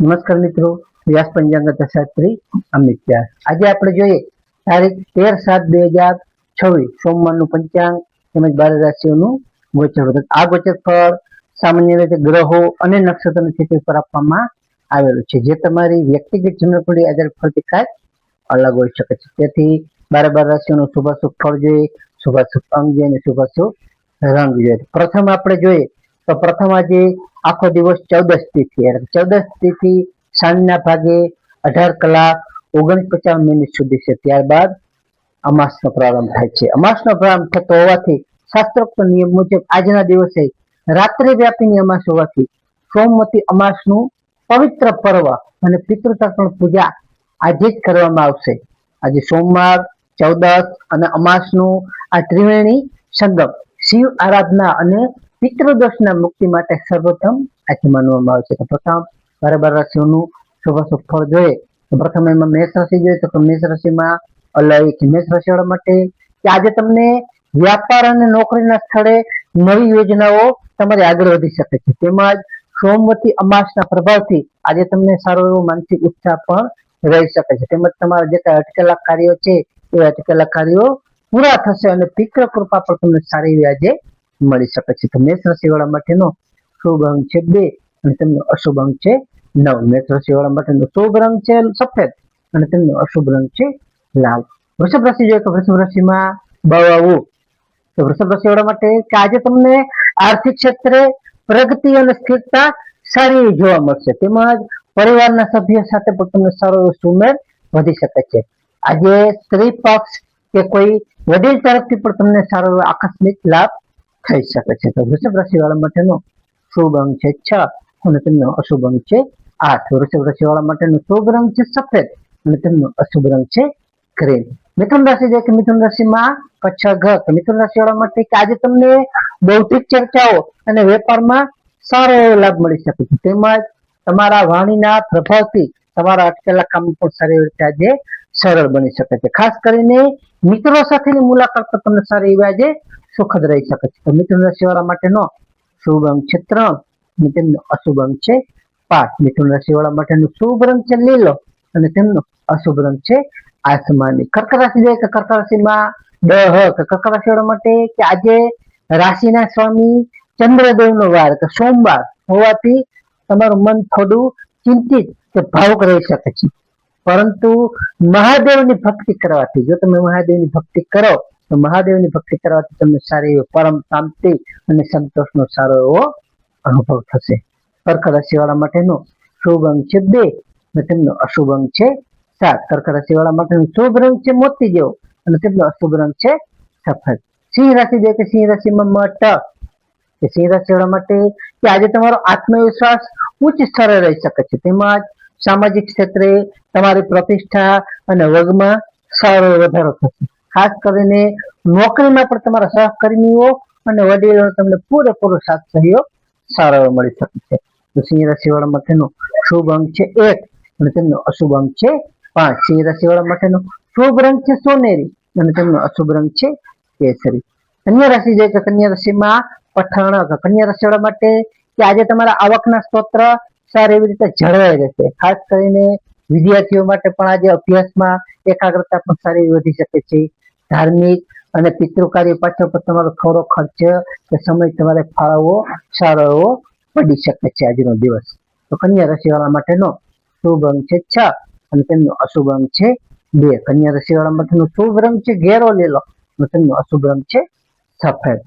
નમસ્કાર મિત્રો, વ્યાસ પંચાંગ શાસ્ત્રી અમિત વ્યાસ. આજે આપણે જોઈએ તારીખ 13/7/2026 સોમવારનું પંચાંગ તેમજ 12 રાશિઓનું ગોચર ફળ. આ ગોચર ફળ સામાન્ય રીતે ગ્રહો અને નક્ષત્રની સ્થિતિ પર આપવામાં આવેલું છે, જે તમારી વ્યક્તિગત જન્મકુંડળી આધારિત ફળથી કાંઈક અલગ હોઈ શકે છે. તેથી 12 રાશિઓનું શુભાશુભ ફળ જોઈએ, શુભાશુભ અંગ જોઈએ અને શુભાશુભ રંગ જોઈએ. પ્રથમ આપણે જોઈએ તો પ્રથમ આજે આખો દિવસ 14 તિથિ, એટલે 14 તિથિ સાંજના ભાગે 18:49 સુધી છે. ત્યારબાદ અમાસનો પ્રારંભ થાય છે. અમાસનો પ્રારંભ થતો હોવાથી શાસ્ત્રોક્ત નિયમ મુજબ આજના દિવસે રાત્રિ વ્યાપીની અમાસ હોવાથી સોમવતી અમાસનું પવિત્ર પર્વ અને પિતૃતર્પણ પૂજા આજે જ કરવામાં આવશે. આજે સોમવાર, 14 અને અમાસનું આ ત્રિવેણી સંગમ શિવ આરાધના અને પિતૃદોષના મુક્તિ માટે સર્વોત્તમ આજે માનવામાં આવે છે. તો પ્રથમ 12 રાશિઓનું શુભાશુભ ફળ જોઈએ તો પ્રથમ એમાં મેષ રાશિ જોઈએ તો મેષ રાશિમાં અલય મેષ રાશિવાળા માટે કે આજે તમને વ્યાપાર અને નોકરીના સ્થળે નવી યોજનાઓ તમારી આગળ વધી શકે છે. તેમજ સોમવતી અમાસના પ્રભાવથી આજે તમને સારો એવો માનસિક ઉત્સાહ પણ રહી શકે છે. તેમજ તમારા જે કાંઈ અટકેલા કાર્યો છે એ અટકેલા કાર્યો પૂરા થશે અને પિતૃ કૃપા પણ તમને સારી એવી આજે મળી શકે છે. તો મેષ રાશિવાળા માટેનો શુભ અંક છે 2 અને તેમનો અશુભ અંક છે 9. મેષ રાશિવાળા માટેનો શુભ રંગ છે સફેદ અને તેમનો અશુભ રંગ છે લાલ. વૃષભ રાશિ જોઈએ તો વૃષભ રાશિમાં બવાવું તો વૃષભ રાશિવાળા માટે કે આજે તમને આર્થિક ક્ષેત્રે પ્રગતિ અને સ્થિરતા સારી જોવા મળશે. તેમજ પરિવારના સભ્યો સાથે પણ તમને સારો એવો સુમેળ વધી શકે છે. આજે સ્ત્રી પક્ષ કે કોઈ વડીલ તરફથી પણ તમને સારો એવો આકસ્મિક લાભ થઈ શકે છે. તો વૃષભ રાશિવાળા માટેનો શુભ અંક છે 6 અને તેમનો અશુભ અંક છે 8. વૃષભ રાશિવાળા માટેનો શુભ રંગ છે સફેદ અને તેમનો અશુભ રંગ છે ગ્રીન. મિથુન રાશિ છે કે મિથુન રાશિમાં કચ્છ ઘ તો મિથુન રાશિવાળા માટે કે આજે તમને બૌદ્ધિક ચર્ચાઓ અને વેપારમાં સારો એવો લાભ મળી શકે છે. તેમજ તમારા વાણીના પ્રભાવથી તમારા અટકેલા કામ પણ સારી રીતે આજે સરળ બની શકે છે. ખાસ કરીને મિત્રો સાથેની મુલાકાત પણ તમને સારી એવી આજે સુખદ રહી શકે છે. તો મિથુન રાશિવાળા માટેનો શુભ અંક છે 3 અને તેમનો અશુભ અંક છે 5. મિથુન રાશિવાળા માટેનો શુભ રંગ છે લીલો અને તેમનો અશુભ રંગ છે આસમાની. કર્ક રાશિ જોઈએ કે કર્ક રાશિમાં કર્ક રાશિવાળા માટે કે આજે રાશિના સ્વામી ચંદ્રદેવનો વાર કે સોમવાર હોવાથી તમારું મન થોડું ચિંતિત કે ભાવુક રહી શકે છે. પરંતુ મહાદેવની ભક્તિ કરવાથી જો તમે મહાદેવની ભક્તિ કરો તો મહાદેવની ભક્તિ કરવાથી તમને સારી એવી પરમ શાંતિ અને સંતોષનો સારો એવો અનુભવ થશે. કર્ક રાશિવાળા માટેનો શુભ અંક છે 2 અને તેમનો અશુભ અંક છે 7. કર્ક રાશિવાળા માટેનો શુભ રંગ છે મોતી જેવો અને તેમનો અશુભ રંગ છે સફેદ. સિંહ રાશિ જે કે સિંહ રાશિમાં મટ કે સિંહ રાશિવાળા માટે કે આજે તમારો આત્મવિશ્વાસ ઉચ્ચ સ્તરે રહી શકે છે. તેમજ સામાજિક ક્ષેત્રે તમારી પ્રતિષ્ઠા અને વર્ગમાં સારો વધારો થશે. ખાસ કરીને નોકરીમાં પણ તમારા સહકર્મીઓ અને વડીલો તમને પૂરેપૂરો સાથ સહયોગ સારો એવો મળી શકે છે. તો સિંહ રાશિવાળા માટેનો શુભ અંક છે 1 અને તેમનો અશુભ અંક છે 5. સિંહ રાશિવાળા માટેનો શુભ રંગ છે સોનેરી અને તેમનો અશુભ રંગ છે કેસરી. કન્યા રાશિ જે કે કન્યા રાશિમાં પઠાણ કન્યા રાશિવાળા માટે કે આજે તમારા આવકના સ્ત્રોત સારી એવી રીતે જળવાઈ રહેશે. ખાસ કરીને વિદ્યાર્થીઓ માટે પણ આજે અભ્યાસમાં એકાગ્રતા પણ સારી વધી શકે છે. ધાર્મિક અને પિતૃ કાર્ય પાછળ પણ તમારો થોડો ખર્ચ કે સમય તમારે ફાળવવો સારો એવો પડી શકે છે આજનો દિવસ. તો કન્યા રાશિવાળા માટેનો શુભ અંક છે 6 અને તેમનો અશુભ અંક છે 2. કન્યા રાશિવાળા માટેનો શુભ રંગ છે ઘેરો લીલો અને તેમનો અશુભ રંગ છે સફેદ.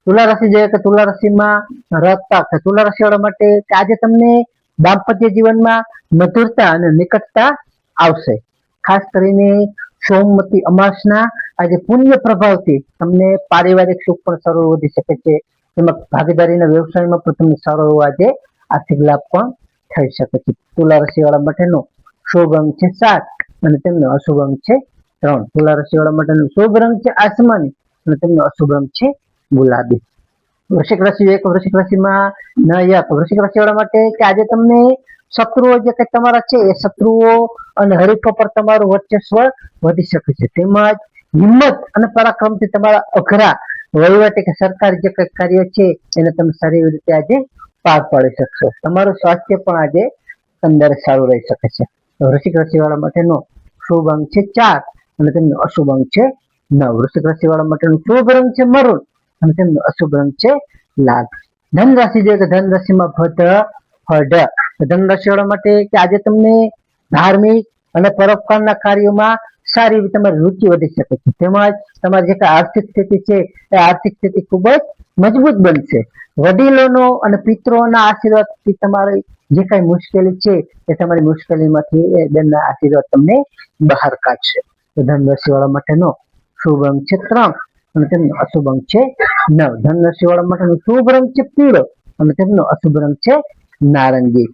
તુલા રાશિ જોઈએ કે તુલા રાશિમાં રક્ત તુલા રાશિવાળા માટે કે આજે તમને દાંપત્ય જીવનમાં મધુરતા અને નિકટતા આવશે. ખાસ કરીને સોમવતી અમાસના આજે પુણ્ય પ્રભાવથી તમને પારિવારિક સુખ પણ સારું વધી શકે છે. તેમજ ભાગીદારીના વ્યવસાયમાં પણ તમને સારો એવો આજે આર્થિક લાભ પણ થઈ શકે છે. તુલા રાશિવાળા માટેનો શુભ અંક છે 7 અને તેમનો અશુભ અંક છે 3. તુલા રાશિવાળા માટેનો શુભ રંગ છે આસમાની અને તેમનો અશુભ રંગ છે ગુલાબી. વૃશ્ચિક રાશિ એક વૃશ્ચિક રાશિમાં વૃશ્ચિક રાશિવાળા માટે કે આજે તમને શત્રુઓ જે કંઈ તમારા છે એ શત્રુઓ અને હરીફો પર તમારું વર્ચસ્વ વધી શકે છે. તેમજ હિંમત અને પરાક્રમથી તમારા અઘરા વહીવટી કે સરકારી જે કંઈ કાર્ય છે એને તમે સારી રીતે આજે પાર પાડી શકશો. તમારું સ્વાસ્થ્ય પણ આજે અંદર સારું રહી શકે છે. તો વૃશ્ચિક રાશિ વાળા માટેનો શુભ અંક છે 4 અને તેમનો અશુભ અંક છે 9. વૃશ્ચિક રાશિ વાળા માટેનો શુભ રંગ છે મરૂન અને તેમનો અશુભ રંગ છે લાલ. ધન રાશિ જોઈએ તો ધન રાશિમાં ભદ્ર હળ. ધન રાશિ વાળા માટે કે આજે તમને ધાર્મિક અને પરોપકારના કાર્યોમાં સારી એવી તમારી રુચિ વધી શકે છે. તેમજ તમારી જે કઈ આર્થિક સ્થિતિ છે એ આર્થિક સ્થિતિ ખૂબ જ મજબૂત બનશે. વડીલોનો અને પિતૃઓના આશીર્વાદથી તમારી જે કઈ મુશ્કેલી છે એ તમારી મુશ્કેલીમાંથી તેમના આશીર્વાદ તમને બહાર કાઢશે. તો ધન રાશિ વાળા માટેનો શુભ અંક છે 3 અને તેમનો અશુભ અંક છે 9. ધન રાશિ વાળા માટેનો શુભ રંગ છે પીળો અને તેમનો અશુભ રંગ છે નારંગી.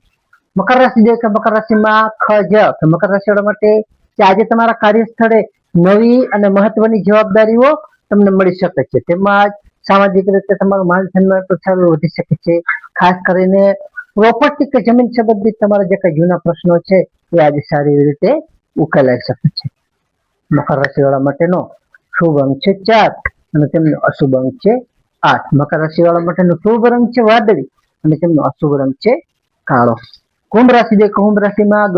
મકર રાશિ જોઈએ કે મકર રાશિમાં ખજ. મકર રાશિ વાળા માટે કે આજે તમારા કાર્યસ્થળે નવી અને મહત્વની જવાબદારીઓ તમને મળી શકે છે. તેમજ સામાજિક રીતે તમારું માન સન્માન પણ સારું વધી શકે છે. ખાસ કરીને પ્રોપર્ટી કે જમીન સંબંધિત તમારા જે કઈ જૂના પ્રશ્નો છે એ આજે સારી રીતે ઉકેલાઈ શકે છે. મકર રાશિ વાળા માટેનો શુભ અંક છે 4 અને તેમનો અશુભ અંક છે 8. મકર રાશિ વાળા માટેનો શુભ રંગ છે વાદળી અને તેમનો અશુભ રંગ છે કાળો. કુંભ રાશિ જે કુંભ રાશિમાં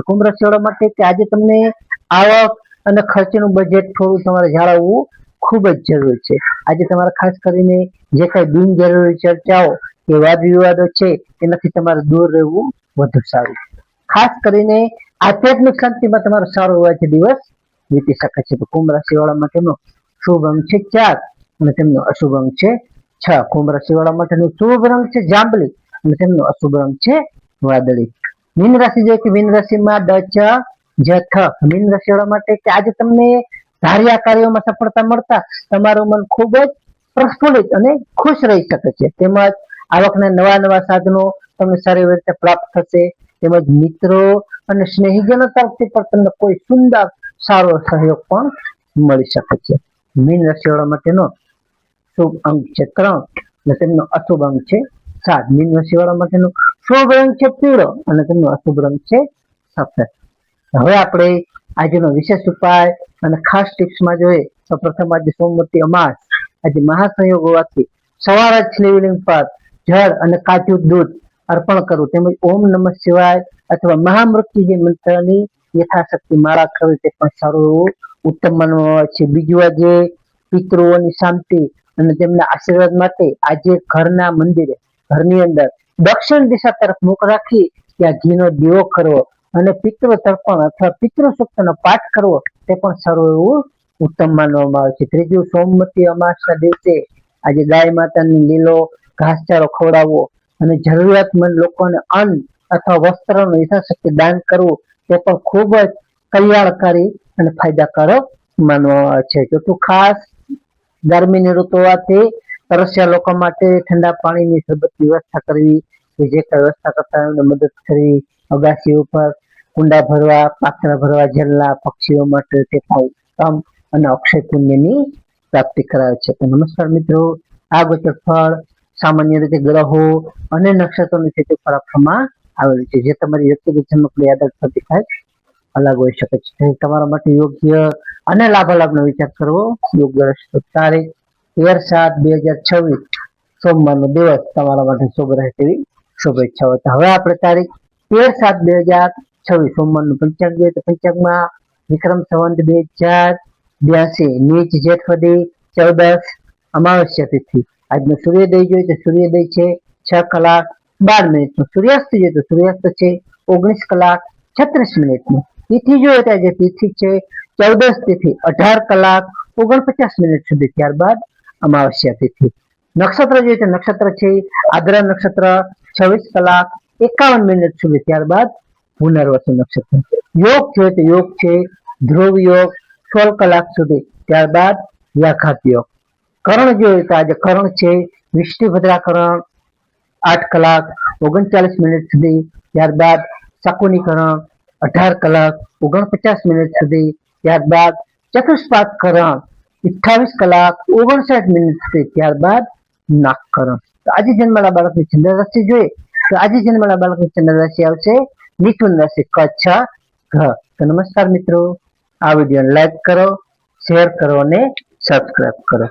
કુંભ રાશિ વાળા માટે કે આજે તમને આવક અને ખર્ચનું બજેટ થોડું તમારે જાળવવું ખૂબ જ જરૂરી છે. આજે તમારે ખાસ કરીને જે કઈ બિનજરૂરી ચર્ચાઓ કે વાદ વિવાદો છે એનાથી તમારે દૂર રહેવું વધુ સારું. ખાસ કરીને આધ્યાત્મિક શાંતિમાં તમારો સારો હોવાથી દિવસ વીતી શકે છે. તો કુંભ રાશિ વાળા માટેનો શુભ અંક છે 4 અને તેમનો અશુભ અંક છે 6. કુંભ રાશિ વાળા માટેનો શુભ રંગ છે જાંબલી અને તેમનો અશુભ રંગ છે વાદળી. મીન રાશિ જોઈએ કે મીન રાશિમાં મીન રાશિ વાળા માટે કે આજે તમને ધાર્યા કાર્યોમાં સફળતા મળતા તમારું મન ખૂબ જ પ્રફુલ્લિત અને ખુશ રહી શકે છે. તેમજ આવકના નવા સાધનો તમને સારી રીતે પ્રાપ્ત થશે. તેમજ મિત્રો અને સ્નેહીજનો તરફથી પણ તમને કોઈ સુંદર સારો સહયોગ પણ મળી શકે છે. મીન રાશિ વાળા માટેનો શુભ અંક છે 3 અને તેમનો અશુભ અંક છે 7. મીન રાશિ વાળા માટેનો શુભ રંગ છે પીળો અને તેમનો અશુભ રંગ છે સફેદ. હવે આપણે આજનો વિશેષ ઉપાય અને ખાસ ટિપ્સમાં જોઈએ તો પ્રથમ આજે સોમવતી અમાસ. આજે મહાસંયોગ હોવાથી સવારે શિવલિંગ પર જળ અને કાચું દૂધ અર્પણ કરવું તેમજ ઓમ નમઃ શિવાય અથવા મહામૃત્યુંજય મંત્રની યથાશક્તિ માળા કરવી તે પણ સારું એવું ઉત્તમ માનવામાં આવે છે. બીજું આજે પિતૃઓની શાંતિ અને તેમના આશીર્વાદ માટે આજે ઘરના મંદિરે ઘરની અંદર દક્ષિણ દિશા તરફ મુખ રાખી ત્યાં ઘીનો દીવો કરવો અને પિતૃ તર્પણ અથવા પિતૃ સૂક્તનો પાઠ કરવો તે પણ સારું એવું ઉત્તમ માનવામાં આવે છે. ત્રીજું સોમવતી અમાસના દિવસે આજે ગાય માતાને લીલો ઘાસચારો ખવડાવવો અને જરૂરિયાતમંદ લોકોને અન્ન અથવા વસ્ત્રનું યથાશક્તિ દાન કરવું તે પણ ખૂબ જ કલ્યાણકારી અને ફાયદાકારક માનવામાં આવે છે. ચોથું ખાસ ગરમીની ઋતુ હોવાથી તરસ્યા લોકો માટે ઠંડા પાણીની સરબત વ્યવસ્થા કરવી કે જે કઈ વ્યવસ્થા કરતા એમને મદદ કરવી. અગાસી ઉપર કુંડા ભરવા પાત્રા ભરવા જલના પક્ષીઓ માટે તે પણ ઉત્તમ અને અક્ષય પુણ્યની પ્રાપ્તિ કરાવે છે. તો નમસ્કાર મિત્રો, આ ગોચર ફળ સામાન્ય રીતે ગ્રહો અને નક્ષત્રોની સ્થિતિ પર આપવામાં આવેલું છે જે તમારી વ્યક્તિગત જન્મકુંડળી આધાર પરથી કંઈક અલગ હોઈ શકે છે. તમારા માટે યોગ્ય અને લાભાલાભનો વિચાર કરવો યોગ્ય રહેશે. તારીખ 13/7/2026 સોમવારનો દિવસ તમારા માટે શુભ રહે તેવી શુભેચ્છાઓ. હવે આપણે તારીખ 13/7/2026 સોમવારનું પંચાંગ જોઈએ તો પંચાંગમાં વિક્રમ સંવત 2082 નીચ જેઠવદી 14 અમાવસ્યા તિથિ. આજનો સૂર્યોદય જોઈએ તો સૂર્યોદય છે 6:12 સૂર્યાસ્ત જોઈએ તો સૂર્યાસ્ત છે 19:36. તિથિ જોઈએ તો આજે તિથિ છે 14 તિથિ 18:49 સુધી. ત્યારબાદ અમાવસ્યા તિથિ. નક્ષત્ર જોઈએ તો નક્ષત્ર છે આદ્રા નક્ષત્ર 26:51 સુધી. ત્યારબાદ પુનર્વસુ નક્ષત્ર. યોગ જોઈએ તો યોગ છે ધ્રુવ યોગ 16 કલાક સુધી. ત્યારબાદ વ્યાઘાત યોગ. કરણ જોઈએ તો આજે કરણ છે વિષ્ણુભદ્રા કરણ 8:39 સુધી. ત્યારબાદ શકુનીકરણ 18:49 સુધી. ત્યારબાદ ચતુષ્પાદ કરણ 28:59 સુધી. ત્યારબાદ નાગકરણ. તો આજે જન્મેલા બાળકની ચંદ્ર રાશિ જોઈએ તો આજે જન્મેલા બાળકની ચંદ્ર રાશિ આવશે મિથુન રાશિ કચ્છ ઘ. તો નમસ્કાર મિત્રો, આ વિડીયો લાઈક કરો, શેર કરો અને સબસ્ક્રાઇબ કરો.